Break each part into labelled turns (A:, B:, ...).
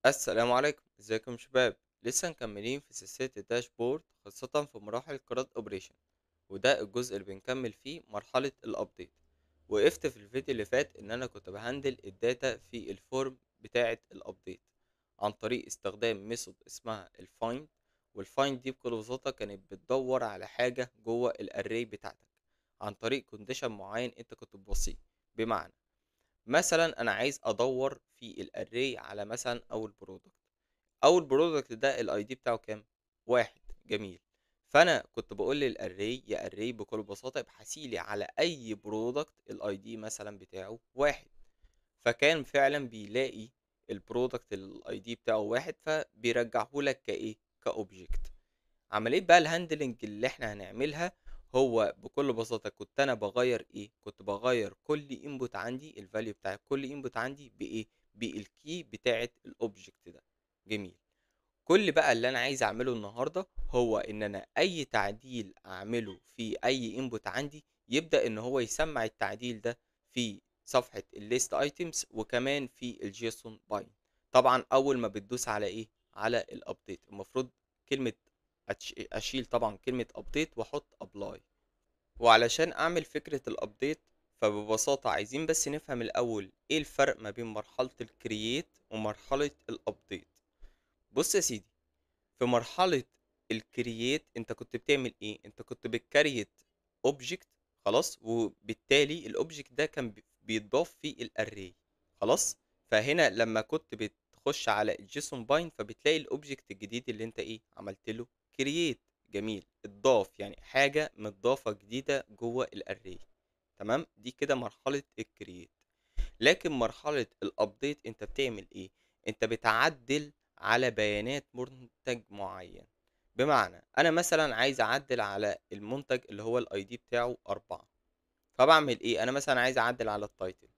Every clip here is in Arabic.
A: السلام عليكم، ازيكم يا شباب؟ لسه مكملين في سلسلة الداشبورد، خاصة في مراحل الكرات اوبريشن. وده الجزء اللي بنكمل فيه مرحلة الابديت. وقفت في الفيديو اللي فات ان انا كنت بهندل الداتا في الفورم بتاعة الابديت عن طريق استخدام ميثود اسمها الفايند. والفايند دي بكل بساطة كانت بتدور على حاجة جوه الاري بتاعتك عن طريق كونديشن معين انت كنت بتبصيه. بمعنى مثلا انا عايز ادور في الاري على مثلا اول برودكت. اول برودكت ده الاي دي بتاعه كام؟ واحد. جميل. فانا كنت بقول للاري يا اري بكل بساطه ابحثي لي على اي برودكت الاي دي مثلا بتاعه واحد. فكان فعلا بيلاقي البرودكت الاي دي بتاعه واحد، فبيرجعه لك كايه؟ كاوبجكت. عمليه بقى الهاندلنج اللي احنا هنعملها، هو بكل بساطه كنت انا بغير ايه؟ كنت بغير كل انبوت عندي، الفاليو بتاع كل انبوت عندي بايه؟ بالكي بتاعه الاوبجكت ده. جميل. كل بقى اللي انا عايز اعمله النهارده هو ان انا اي تعديل اعمله في اي انبوت عندي يبدا ان هو يسمع التعديل ده في صفحه الليست ايتمز وكمان في الجيسون باين. طبعا اول ما بتدوس على ايه؟ على الابديت المفروض كلمه اشيل طبعا كلمه ابديت واحط ابلاي. وعلشان اعمل فكره الابديت، فببساطه عايزين بس نفهم الاول ايه الفرق ما بين مرحله الكرييت ومرحله الابديت. بص يا سيدي، في مرحلة الكرييت انت كنت بتعمل ايه؟ انت كنت بتكريت اوبجكت. خلاص، وبالتالي الاوبجكت ده كان بيتضاف في الاري. خلاص. فهنا لما كنت بتخش على الجيسون باين فبتلاقي الاوبجكت الجديد اللي انت ايه عملت له كرييت. جميل، اتضاف يعني حاجة متضافة جديدة جوه الاري. تمام، دي كده مرحلة الكرييت. لكن مرحلة الابديت انت بتعمل ايه؟ انت بتعدل على بيانات منتج معين. بمعنى انا مثلا عايز اعدل على المنتج اللي هو الاي دي بتاعه 4. فبعمل ايه؟ انا مثلا عايز اعدل على التايتل.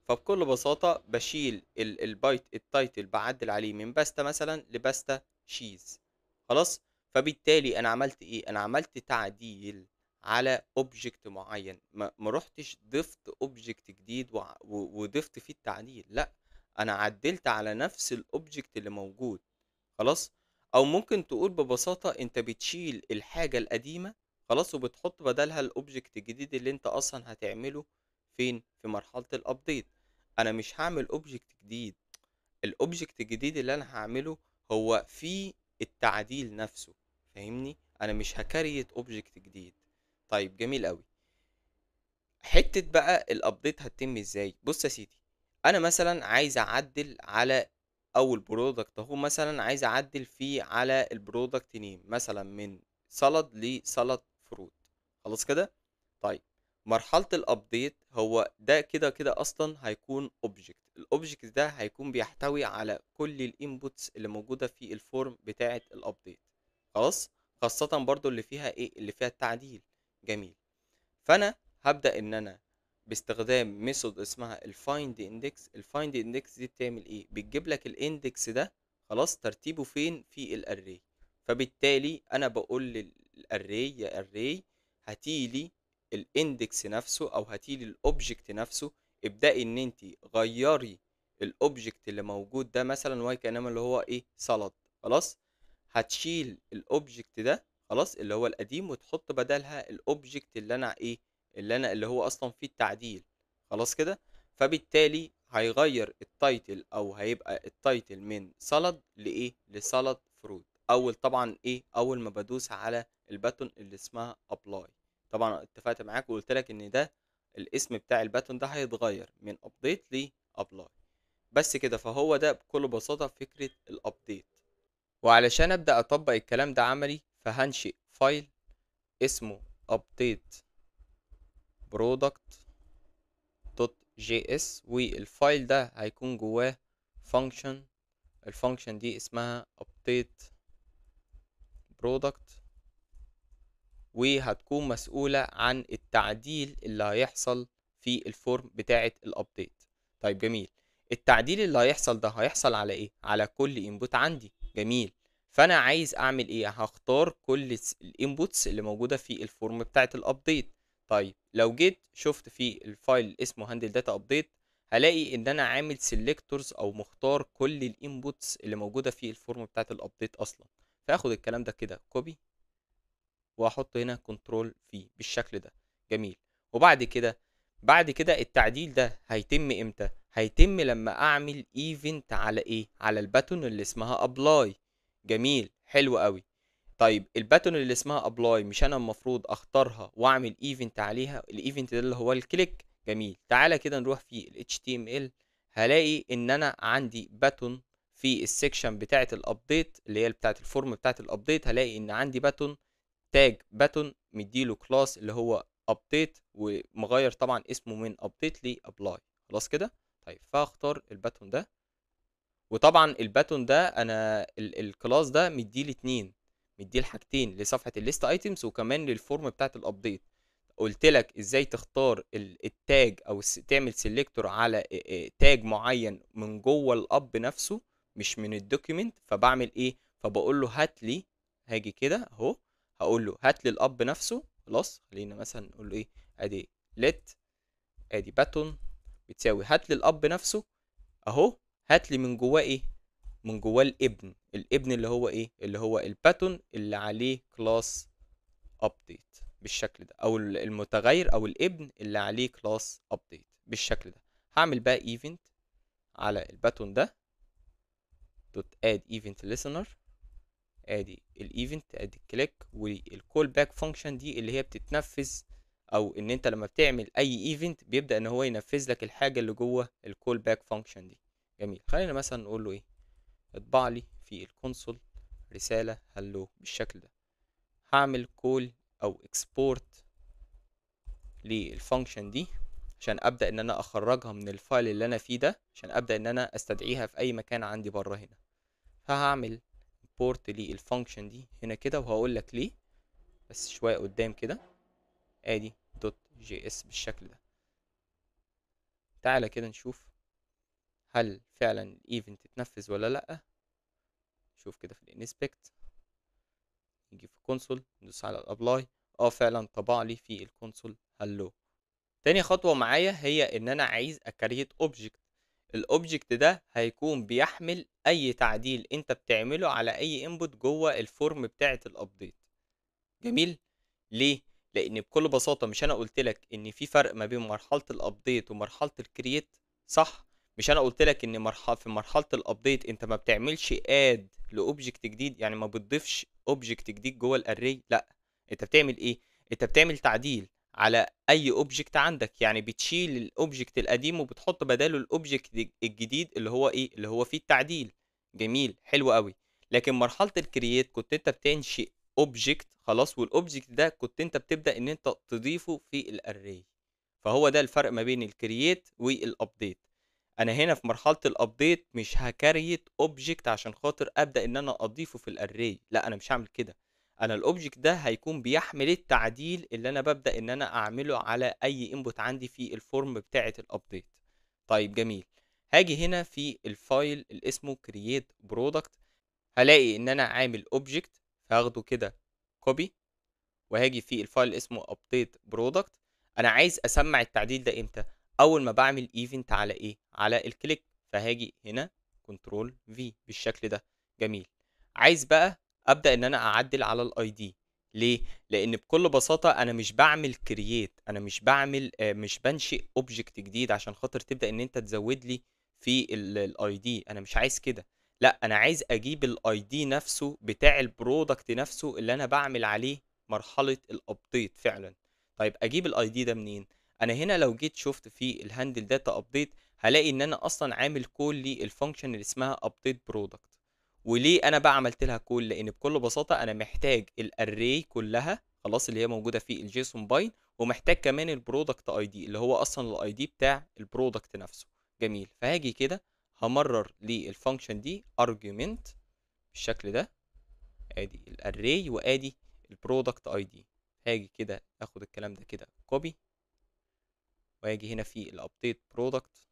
A: فبكل بساطة بشيل البايت التايتل، بعدل عليه من باستا مثلا لباستا شيز. خلاص. فبالتالي انا عملت ايه؟ انا عملت تعديل على اوبجكت معين، ما رحتش ضفت اوبجكت جديد وضفت فيه التعديل، لا. انا عدلت على نفس الاوبجكت اللي موجود. خلاص. او ممكن تقول ببساطة انت بتشيل الحاجة القديمة، خلاص، وبتحط بدلها الاوبجكت الجديد اللي انت اصلا هتعمله فين؟ في مرحلة الابديت. انا مش هعمل اوبجكت جديد. الاوبجكت الجديد اللي انا هعمله هو في التعديل نفسه. فاهمني؟ انا مش هكريت اوبجكت جديد. طيب جميل قوي. حتة بقى الابديت هتتم ازاي؟ بص يا سيدي، انا مثلا عايز اعدل على اول برودكت اهو، مثلا عايز اعدل فيه على البرودكت نيم مثلا من سلطة لسلطة فروت. خلاص كده. طيب، مرحلة الابديت هو ده كده كده اصلا هيكون اوبجكت. الاوبجكت ده هيكون بيحتوي على كل الانبوتس اللي موجودة في الفورم بتاعة الابديت. خلاص. خاصة برضو اللي فيها ايه؟ اللي فيها التعديل. جميل. فانا هبدا ان انا باستخدام ميثود اسمها الفايند اندكس. الفايند اندكس دي بتعمل ايه؟ بتجيب لك الاندكس ده، خلاص، ترتيبه فين في الاري. فبالتالي انا بقول للاري يا اري هاتيلي الاندكس نفسه او هاتيلي الاوبجكت نفسه. ابدأي ان انت غيري الاوبجكت اللي موجود ده مثلا واي كانما اللي هو ايه؟ سلط. خلاص. هتشيل الاوبجكت ده، خلاص، اللي هو القديم، وتحط بدلها الاوبجكت اللي انا ايه؟ اللي هو اصلا فيه التعديل. خلاص كده. فبالتالي هيغير التايتل او هيبقى التايتل من سلد لايه؟ لسلد فروت. اول طبعا ايه؟ اول ما بدوس على الباتون اللي اسمها ابلاي. طبعا اتفقت معاك وقلت لك ان ده الاسم بتاع الباتون ده هيتغير من ابديت لابلاي. بس كده. فهو ده بكل بساطة فكرة الابديت. وعلشان ابدا اطبق الكلام ده عملي فهنشئ فايل اسمه update product.js، والفايل ده هيكون جواه function. الفانكشن دي اسمها update product، وهتكون مسؤولة عن التعديل اللي هيحصل في الفورم بتاعة الابديت. طيب جميل. التعديل اللي هيحصل ده هيحصل على ايه؟ على كل انبوت عندي. جميل. فانا عايز اعمل ايه؟ هختار كل الانبوتس اللي موجودة في الفورم بتاعة الابديت. طيب لو جيت شفت في الفايل اسمه handle data update هلاقي ان انا عامل سيلكتورز او مختار كل الانبوتس اللي موجوده في الفورم بتاعت الابديت اصلا. فاخد الكلام ده كده كوبي واحط هنا كنترول في بالشكل ده. جميل. وبعد كده التعديل ده هيتم امتى؟ هيتم لما اعمل ايفنت على ايه؟ على الباتون اللي اسمها ابلاي. جميل، حلو قوي. طيب الباتون اللي اسمها ابلاي مش انا المفروض اختارها واعمل ايفنت عليها؟ الايفنت ده اللي هو الكليك. جميل، تعالى كده نروح في ال HTML. هلاقي ان انا عندي باتون في السكشن بتاعه الابديت اللي هي بتاعه الفورم بتاعه الابديت. هلاقي ان عندي باتون، تاج باتون مديله كلاس اللي هو ابديت، ومغير طبعا اسمه من ابديت ل ابلاي. خلاص كده. طيب فاختار الباتون ده. وطبعا الباتون ده انا الكلاس ده مديه لاتنين، مديه لحاجتين، لصفحه الليست ايتمز وكمان للفورم بتاعت الابديت. قلت لك ازاي تختار التاج او تعمل سيلكتور على تاج معين من جوه الاب نفسه مش من الدوكيمنت. فبعمل ايه؟ فبقول له هات لي، هاجي كده اهو، هقول له هات لي الاب نفسه. خلاص خلينا مثلا نقول له ايه، ادي ليت، ادي باتون بتساوي هات لي الاب نفسه اهو. هات لي من جواه ايه؟ من جواه الابن اللي هو ايه؟ اللي هو الباتون اللي عليه كلاس ابديت بالشكل ده، او المتغير او الابن اللي عليه كلاس ابديت بالشكل ده. هعمل بقى ايفنت على الباتون ده دوت اد ايفنت listener. ادي الايفنت، ادي الكليك، والكول باك فانكشن دي اللي هي بتتنفذ، او ان انت لما بتعمل اي ايفنت بيبدأ ان هو ينفذ لك الحاجة اللي جوه الكول باك فانكشن دي. جميل، خلينا مثلا نقول له ايه، اطبع لي في الكونسول رسالة هلو بالشكل ده. هعمل كول او اكسبورت للفانكشن دي عشان ابدا ان انا اخرجها من الفايل اللي انا فيه ده، عشان ابدا ان انا استدعيها في اي مكان عندي بره هنا. فهعمل import للفانكشن دي هنا كده، وهقول لك ليه بس شويه قدام كده. ادي دوت جي اس بالشكل ده. تعالى كده نشوف هل فعلا الايفنت اتنفذ ولا لا. شوف كده في الانسبكت، نيجي في الكونسول ندوس على الابلاي. اه فعلا طبع لي في الكونسول هلو. تاني خطوة معايا هي ان انا عايز اكريت اوبجكت. الاوبجكت ده هيكون بيحمل اي تعديل انت بتعمله على اي انبوت جوه الفورم بتاعة الابديت. جميل. ليه؟ لان بكل بساطة مش انا قلت لك ان في فرق ما بين مرحلة الابديت ومرحلة الكرييت؟ صح. مش انا قلت لك ان في مرحلة الابديت انت ما بتعملش اد لاوبجكت جديد، يعني ما بتضيفش اوبجكت جديد جوه الاري؟ لا، انت بتعمل ايه؟ انت بتعمل تعديل على اي اوبجكت عندك، يعني بتشيل الاوبجكت القديم وبتحط بداله الاوبجكت الجديد اللي هو ايه؟ اللي هو فيه التعديل. جميل، حلو قوي. لكن مرحلة الكرييت كنت انت بتنشئ اوبجكت خلاص، والاوبجكت ده كنت انت بتبدا ان انت تضيفه في الاري. فهو ده الفرق ما بين الكرييت والابديت. انا هنا في مرحله الابديت مش هكريت اوبجكت عشان خاطر ابدا ان انا اضيفه في الاري، لا انا مش هعمل كده. انا الاوبجكت ده هيكون بيحمل التعديل اللي انا ببدا ان انا اعمله على اي انبوت عندي في الفورم بتاعه الابديت. طيب جميل. هاجي هنا في الفايل اللي اسمه create product. هلاقي ان انا عامل اوبجكت، فهاخده كده كوبي، وهاجي في الفايل اللي اسمه update product. انا عايز اسمع التعديل ده امتى؟ اول ما بعمل ايفنت على ايه؟ على الكليك. فهاجي هنا كنترول في بالشكل ده. جميل. عايز بقى ابدا ان انا اعدل على الاي دي. ليه؟ لان بكل بساطه انا مش بعمل كرييت، انا مش بعمل مش بنشئ اوبجكت جديد عشان خاطر تبدا ان انت تزود لي في الاي دي. انا مش عايز كده. لا، انا عايز اجيب الاي دي نفسه بتاع البرودكت نفسه اللي انا بعمل عليه مرحله الابديت فعلا. طيب اجيب الاي دي ده منين؟ انا هنا لو جيت شفت في الهاندل داتا ابديت هلاقي ان انا اصلا عامل كول للفانكشن اللي اسمها ابديت برودكت. وليه انا بقى عملت لها كول؟ لان بكل بساطه انا محتاج الاري كلها خلاص اللي هي موجوده في الجيسون باين، ومحتاج كمان البرودكت اي دي اللي هو اصلا الاي دي بتاع البرودكت نفسه. جميل. فهاجي كده همرر للفانكشن دي ارجيومنت بالشكل ده. ادي الاري وادي البرودكت اي دي. هاجي كده اخد الكلام ده كده كوبي، واجي هنا في الابديت برودكت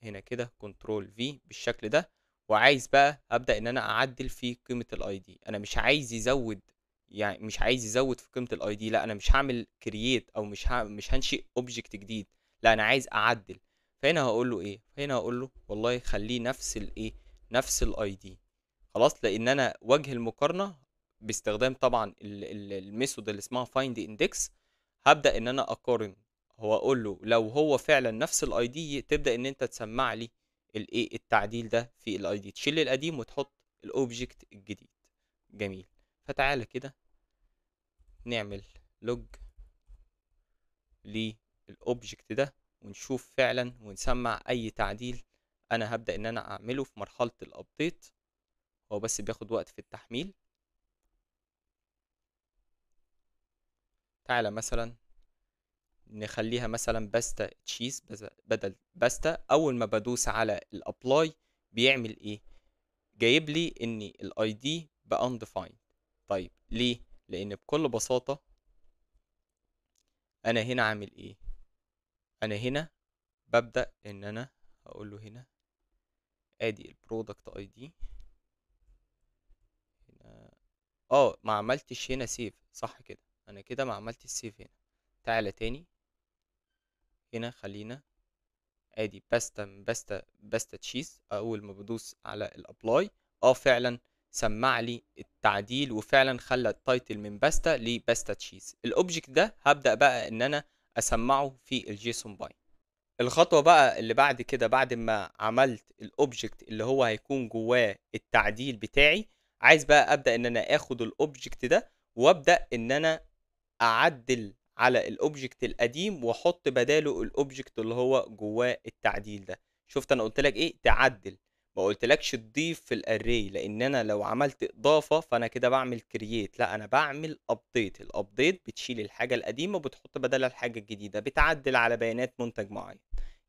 A: هنا كده كنترول في بالشكل ده. وعايز بقى ابدا ان انا اعدل في قيمه الاي دي. انا مش عايز يزود، يعني مش عايز يزود في قيمه الاي دي. لا انا مش هعمل كرييت او مش هنشئ اوبجكت جديد. لا انا عايز اعدل. فهنا هقول له ايه؟ هنا هقول له والله خليه نفس الايه، نفس الاي دي. خلاص، لان انا وجه المقارنه باستخدام طبعا الميثود اللي اسمها فايند اندكس، هبدا ان انا اقارن. هو اقول له لو هو فعلا نفس الاي دي، تبدا ان انت تسمع لي الايه التعديل ده في الاي دي، تشيل القديم وتحط الاوبجكت الجديد. جميل. فتعالى كده نعمل لوج للاوبجكت ده ونشوف فعلا ونسمع اي تعديل انا هبدا ان انا اعمله في مرحله الابديت. هو بس بياخد وقت في التحميل. تعالى مثلا نخليها مثلا باستا تشيز بدل باستا. اول ما بدوس على الابلاي بيعمل ايه؟ جايب لي ان الاي دي بقى undefined. طيب ليه؟ لان بكل بساطة انا هنا عامل ايه؟ انا هنا ببدأ ان انا هقول له هنا ادي البرودكت اي دي هنا. ما عملتش هنا سيف، صح كده؟ انا كده ما عملتش سيف هنا. تعالى تاني هنا، خلينا ادي باستا من باستا تشيز. اول ما بدوس على الابلاي فعلا سمع لي التعديل، وفعلا خلى التايتل من باستا لباستا تشيز. الاوبجكت ده هبدأ بقى ان انا اسمعه في الجيسون باين. الخطوة بقى اللي بعد كده، بعد ما عملت الاوبجكت اللي هو هيكون جواه التعديل بتاعي، عايز بقى ابدأ ان انا اخد الاوبجكت ده وابدأ ان انا اعدل على الاوبجكت القديم واحط بداله الاوبجكت اللي هو جواه التعديل ده. شفت انا قلت لك ايه؟ تعدل، ما قلتلكش تضيف في الاري، لان انا لو عملت اضافه فانا كده بعمل كرييت. لا، انا بعمل ابديت. الابديت بتشيل الحاجه القديمه وبتحط بدلها الحاجه الجديده، بتعدل على بيانات منتج معين.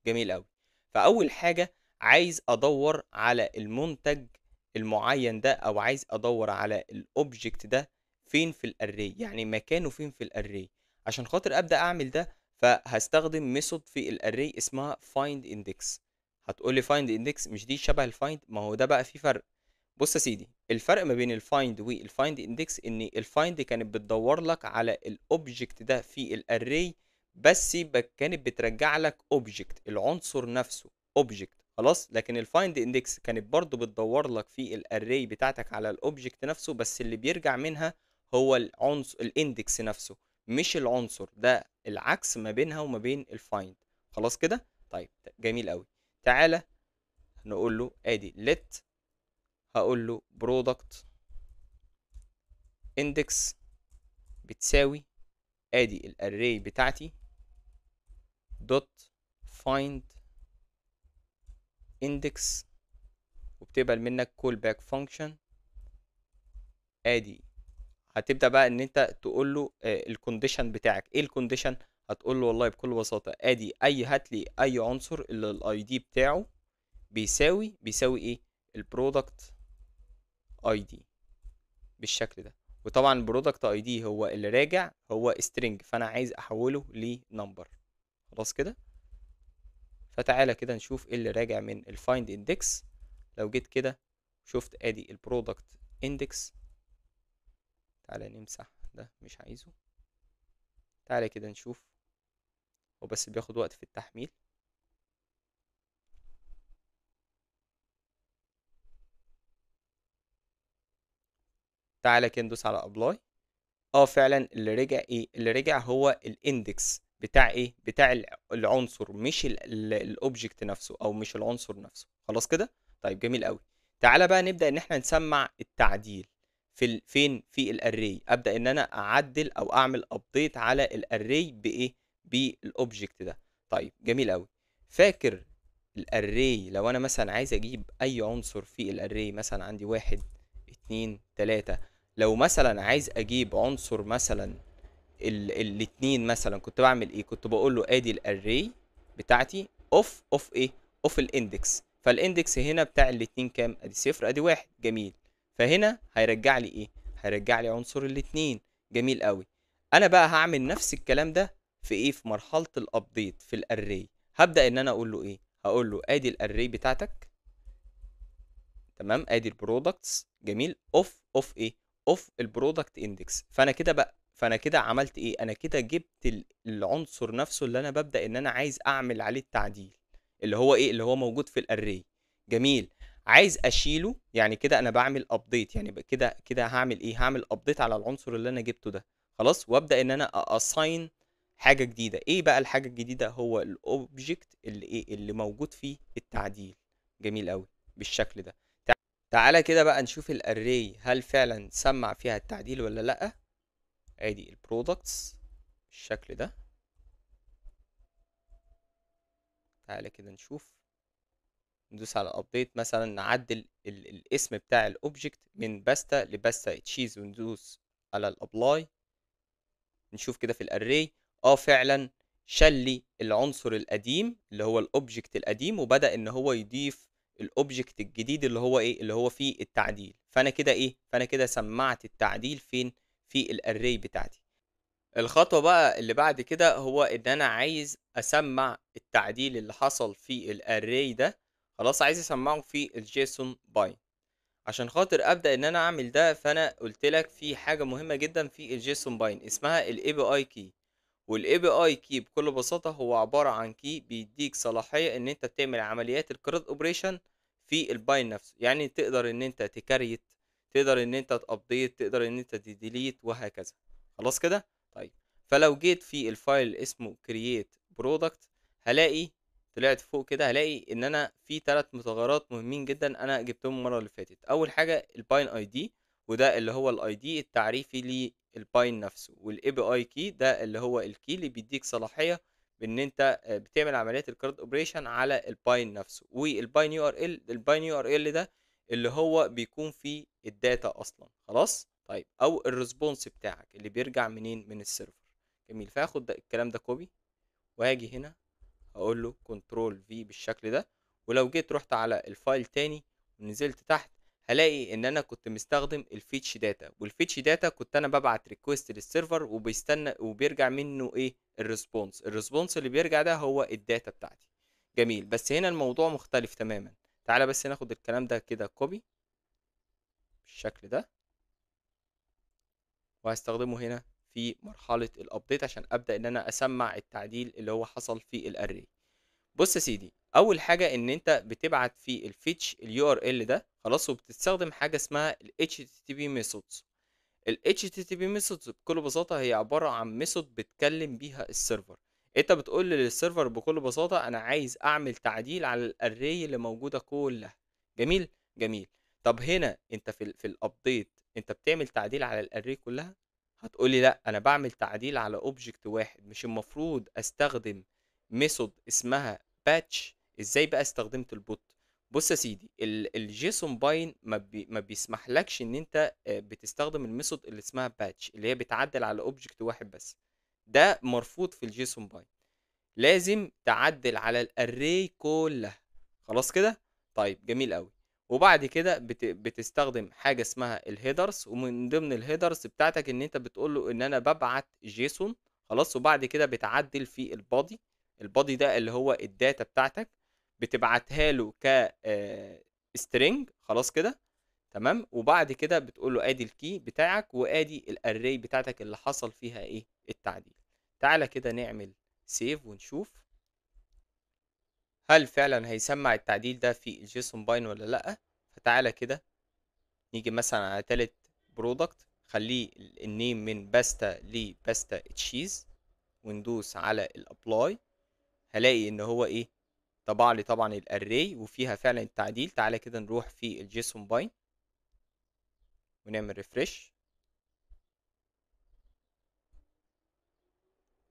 A: جميل قوي. فاول حاجه عايز ادور على المنتج المعين ده، او عايز ادور على الاوبجكت ده فين في الاري، يعني مكانه فين في الاري. عشان خاطر ابدا اعمل ده فهستخدم ميثود في الاري اسمها find index. هتقول لي find index مش دي شبه الفايند؟ ما هو ده بقى في فرق. بص يا سيدي، الفرق ما بين الفايند والفايند اندكس ان الفايند كانت بتدور لك على الاوبجكت ده في الاري، بس كانت بترجع لك اوبجكت، العنصر نفسه اوبجكت. خلاص، لكن الفايند اندكس كانت برضو بتدور لك في الاري بتاعتك على الاوبجكت نفسه، بس اللي بيرجع منها هو العنصر الاندكس نفسه، مش العنصر ده. العكس ما بينها وما بين الفايند. خلاص كده؟ طيب جميل قوي. تعالى نقول له ادي let، هقول له برودكت اندكس بتساوي ادي الاري بتاعتي دوت find index، وبتقبل منك call back function. ادي هتبدا بقى ان انت تقول له الكونديشن بتاعك ايه. الكونديشن هتقول له والله بكل بساطه ادي هات لي اي عنصر اللي الاي دي بتاعه بيساوي ايه؟ البرودكت اي دي بالشكل ده. وطبعا البرودكت اي دي هو اللي راجع هو string، فانا عايز احوله لنمبر. خلاص كده؟ فتعالى كده نشوف ايه اللي راجع من الفايند اندكس. لو جيت كده شفت ادي البرودكت اندكس. تعالى نمسح ده، مش عايزه. تعالى كده نشوف، هو بس بياخد وقت في التحميل. تعالى كده ندوس على ابلاي. فعلا اللي رجع ايه؟ اللي رجع هو الاندكس بتاع ايه؟ بتاع العنصر، مش الاوبجكت نفسه، او مش العنصر نفسه. خلاص كده؟ طيب جميل قوي. تعالى بقى نبدا ان احنا نسمع التعديل فين في الاري. ابدا ان انا اعدل او اعمل ابديت على الاري بايه؟ بالاوبجكت ده. طيب جميل قوي. فاكر الاري لو انا مثلا عايز اجيب اي عنصر في الاري، مثلا عندي 1 2 3، لو مثلا عايز اجيب عنصر مثلا الاتنين، مثلا كنت بعمل ايه؟ كنت بقول له ادي الاري بتاعتي اوف ايه؟ اوف الاندكس. فالاندكس هنا بتاع الاتنين كام؟ ادي صفر ادي واحد. جميل. فهنا هيرجع لي ايه؟ هيرجع لي عنصر الاتنين. جميل قوي. انا بقى هعمل نفس الكلام ده في ايه؟ في مرحلة الابديت في الاري. هبدأ ان انا اقول له ايه؟ هقول له ادي الاري بتاعتك، تمام، ادي البرودكتس. جميل. اوف ايه؟ اوف البرودكت اندكس. فانا كده بقى فانا كده عملت ايه؟ انا كده جبت العنصر نفسه اللي انا ببدأ ان انا عايز اعمل عليه التعديل، اللي هو ايه؟ اللي هو موجود في الاري. جميل. عايز اشيله، يعني كده انا بعمل ابديت، يعني كده كده هعمل ايه؟ هعمل ابديت على العنصر اللي انا جبته ده. خلاص. وابدأ ان انا اساين حاجة جديدة. ايه بقى الحاجة الجديدة؟ هو الاوبجكت اللي ايه؟ اللي موجود فيه التعديل. جميل قوي. بالشكل ده. تعالى كده بقى نشوف الاري هل فعلا سمع فيها التعديل ولا لا. ادي البرودكتس بالشكل ده. تعالى كده نشوف. ندوس على ابديت مثلا، نعدل الاسم بتاع الاوبجكت من باستا لباستا تشيز، وندوس على الابلاي. نشوف كده في الاري. فعلا شال لي العنصر القديم اللي هو الاوبجكت القديم، وبدأ ان هو يضيف الاوبجكت الجديد اللي هو ايه؟ اللي هو فيه التعديل. فانا كده ايه؟ فانا كده سمعت التعديل فين؟ في الاري بتاعتي. الخطوة بقى اللي بعد كده هو ان انا عايز اسمع التعديل اللي حصل في الاري ده. خلاص. عايز اسمعه في الجيسون باين. عشان خاطر ابدا ان انا اعمل ده، فانا قلت لك في حاجة مهمة جدا في الجيسون باين اسمها الاي بي اي كي. والاي بي اي كي بكل بساطة هو عبارة عن كي بيديك صلاحية ان انت تعمل عمليات الكراد اوبريشن في الباين نفسه. يعني تقدر ان انت تكريت، تقدر ان انت تابديت، تقدر ان انت تديليت، وهكذا. خلاص كده. طيب. فلو جيت في الفايل اسمه create product، هلاقي طلعت فوق كده، هلاقي ان انا في 3 متغيرات مهمين جدا انا جبتهم المره اللي فاتت. اول حاجه الباين اي دي، وده اللي هو الاي دي التعريفي للباين نفسه. والاي بي اي كي ده اللي هو الكي اللي بيديك صلاحيه بان انت بتعمل عمليات الكارد اوبريشن على الباين نفسه. والباين يو ار ال، الباين يو ار ال ده اللي هو بيكون فيه الداتا اصلا. خلاص. طيب. او الريسبونس بتاعك اللي بيرجع منين؟ من السيرفر. جميل. فاخد الكلام ده كوبي، وهاجي هنا هقول له كنترول في بالشكل ده. ولو جيت رحت على الفايل تاني ونزلت تحت، هلاقي ان انا كنت مستخدم الفيتش داتا. والفيتش داتا كنت انا ببعت ريكوست للسيرفر وبيستنى وبيرجع منه ايه؟ الريسبونس. الريسبونس اللي بيرجع ده هو الداتا بتاعتي. جميل. بس هنا الموضوع مختلف تماما. تعالى بس ناخد الكلام ده كده كوبي بالشكل ده، وهستخدمه هنا في مرحلة الابديت عشان ابدأ ان انا اسمع التعديل اللي هو حصل في الاري. بص يا سيدي، اول حاجه ان انت بتبعت في الفيتش اليو ار ال ده. خلاص. وبتستخدم حاجه اسمها ال HTTP methods. ال HTTP methods بكل بساطه هي عباره عن ميثود بتكلم بيها السيرفر. انت بتقول للسيرفر بكل بساطه انا عايز اعمل تعديل على الاري اللي موجوده كلها. جميل. جميل. طب هنا انت في الابديت انت بتعمل تعديل على الاري كلها؟ هتقولي لا، انا بعمل تعديل على اوبجكت واحد. مش المفروض استخدم ميثود اسمها باتش؟ ازاي بقى استخدمت البوت؟ بص يا سيدي، الجيسون باين ما بيسمحلكش ان انت بتستخدم الميثود اللي اسمها باتش، اللي هي بتعدل على اوبجكت واحد بس. ده مرفوض في الجيسون باين. لازم تعدل على الاري كلها. خلاص كده. طيب. جميل قوي. وبعد كده بتستخدم حاجه اسمها الهيدرز. ومن ضمن الهيدرز بتاعتك ان انت بتقول له ان انا ببعت جيسون. خلاص. وبعد كده بتعدل في البادي. البادي ده اللي هو الداتا بتاعتك، بتبعتها له ك سترينج. خلاص كده. تمام. وبعد كده بتقول له ادي الكي بتاعك وادي الاري بتاعتك اللي حصل فيها ايه؟ التعديل. تعالى كده نعمل سيف ونشوف هل فعلا هيسمع التعديل ده في الجيسون باين ولا لا. فتعالى كده نيجي مثلا على تالت برودكت، خليه النيم من باستا لباستا تشيز، وندوس على الابلاي. هلاقي ان هو ايه؟ طبع لي طبعا الاري وفيها فعلا التعديل. تعالى كده نروح في الجيسون باين ونعمل ريفرش.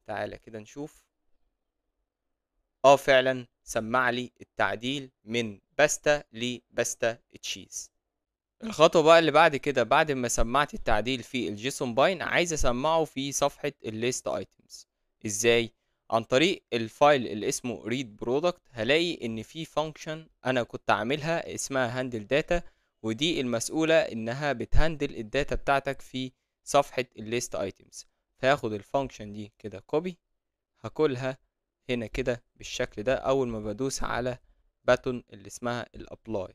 A: تعالى كده نشوف. فعلا سمع لي التعديل من باستا لباستا تشيز. الخطوة بقى اللي بعد كده، بعد ما سمعت التعديل في الجيسون باين، عايز اسمعه في صفحة الليست ايتمز. ازاي؟ عن طريق الفايل اللي اسمه read product. هلاقي ان في فانكشن انا كنت عاملها اسمها handle data، ودي المسؤولة انها بتهندل الداتا بتاعتك في صفحة الليست ايتمز. فهاخد الفانكشن دي كده كوبي، هاكلها هنا كده بالشكل ده اول ما بدوس على باتون اللي اسمها الابلاي.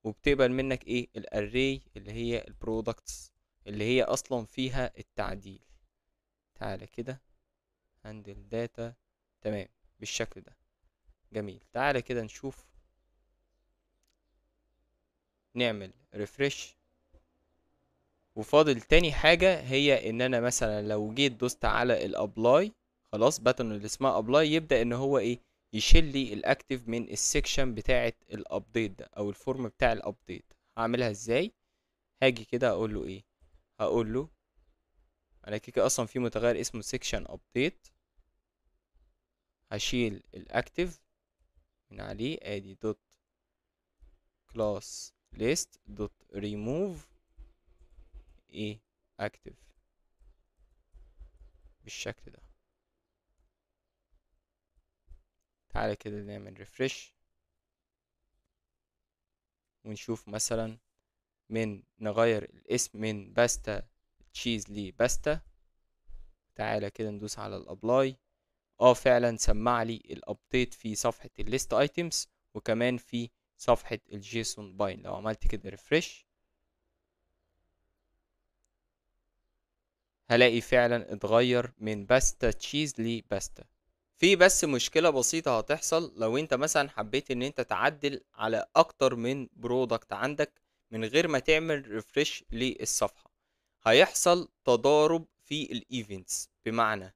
A: وبتقبل منك ايه؟ الاري اللي هي البرودكتس اللي هي اصلا فيها التعديل. تعالى كده هاندل داتا، تمام بالشكل ده. جميل، تعالى كده نشوف، نعمل ريفرش. وفاضل تاني حاجة، هي ان انا مثلا لو جيت دوست على الابلاي، خلاص باتن اللي اسمها ابلاي يبدأ ان هو ايه، يشيل لي الاكتف من السكشن بتاعة الابديت ده او الفورم بتاع الابديت. هعملها ازاي؟ هاجي كده اقول له ايه، هقول له انا كده اصلا في متغير اسمه سكشن ابديت، هشيل الاكتف من عليه، ادي دوت كلاس ليست دوت ريموف ايه اكتف بالشكل ده. تعالى كده نعمل ريفرش ونشوف مثلا، من نغير الاسم من باستا تشيز لباستا. تعالى كده ندوس على الابلاي، فعلا سمع لي الابديت في صفحة الليست ايتمز وكمان في صفحة الجيسون باين. لو عملت كده ريفرش هلاقي فعلا اتغير من باستا تشيز لباستا. في بس مشكلة بسيطة هتحصل لو انت مثلا حبيت ان انت تعدل على اكتر من برودكت عندك من غير ما تعمل ريفرش للصفحة، هيحصل تضارب في الايفنتس. بمعنى،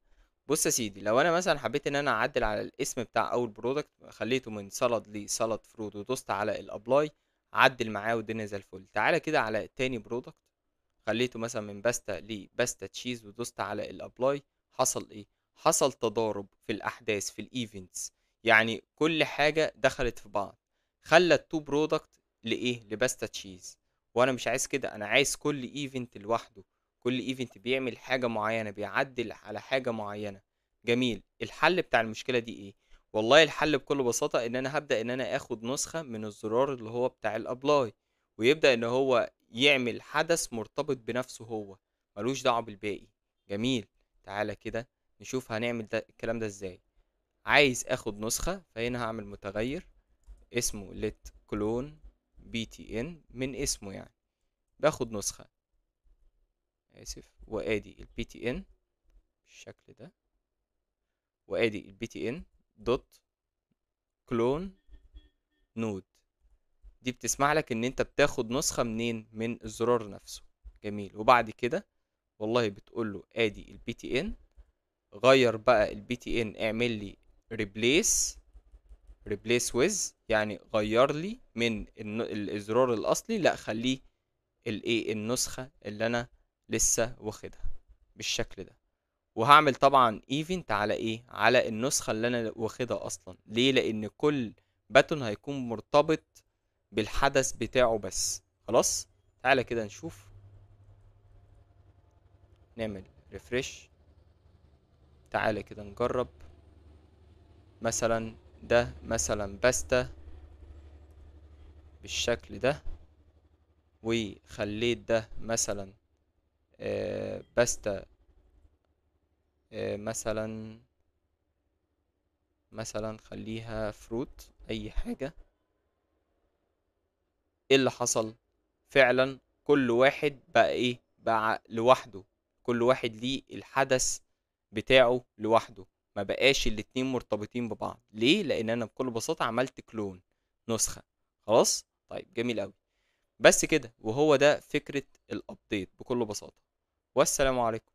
A: بص يا سيدي، لو انا مثلا حبيت ان انا اعدل على الاسم بتاع اول برودكت، خليته من سلطة لسلطة فروت ودوست على الابلاي، عدل معاه والدنيا زي الفل. تعالى كده على تاني برودكت، خليته مثلا من باستا لباستا تشيز ودوست على الابلاي، حصل ايه؟ حصل تضارب في الاحداث في الايفنتس، يعني كل حاجه دخلت في بعض، خلى التو برودكت لايه، لباستا تشيز. وانا مش عايز كده، انا عايز كل ايفنت لوحده، كل ايفنت بيعمل حاجه معينه، بيعدل على حاجه معينه. جميل، الحل بتاع المشكله دي ايه؟ والله الحل بكل بساطه ان انا هبدا ان انا اخد نسخه من الزرار اللي هو بتاع الابلاي، ويبدأ ان هو يعمل حدث مرتبط بنفسه هو، ملوش دعوه بالباقي. جميل، تعالى كده نشوف هنعمل ده الكلام ده ازاي. عايز اخد نسخة، فهنا هعمل متغير اسمه let clone btn من اسمه يعني، باخد نسخة، اسف، وادي ال btn بالشكل ده، وادي ال btn دوت clone node. دي بتسمح لك ان انت بتاخد نسخة منين، من الزرار نفسه. جميل، وبعد كده والله بتقول له ادي البي تي ان، غير بقى البي تي ان، اعمل لي ريبليس ويز، يعني غير لي من الزرار الاصلي، لا خليه الايه، النسخه اللي انا لسه واخدها بالشكل ده. وهعمل طبعا ايفنت على ايه، على النسخه اللي انا واخدها اصلا. ليه؟ لان كل باتون هيكون مرتبط بالحدث بتاعه بس. خلاص، تعالى كده نشوف، نعمل ريفرش. تعالى كده نجرب، مثلا ده مثلا باستا بالشكل ده، وخليت ده مثلا باستا مثلا، خليها فروت اي حاجة. ايه اللي حصل؟ فعلا كل واحد بقى ايه، بقى لوحده، كل واحد ليه الحدث بتاعه لوحده، ما بقاش الاتنين مرتبطين ببعض. ليه؟ لان انا بكل بساطة عملت كلون، نسخة. خلاص، طيب جميل قوي. بس كده، وهو ده فكرة الابديت بكل بساطة. والسلام عليكم.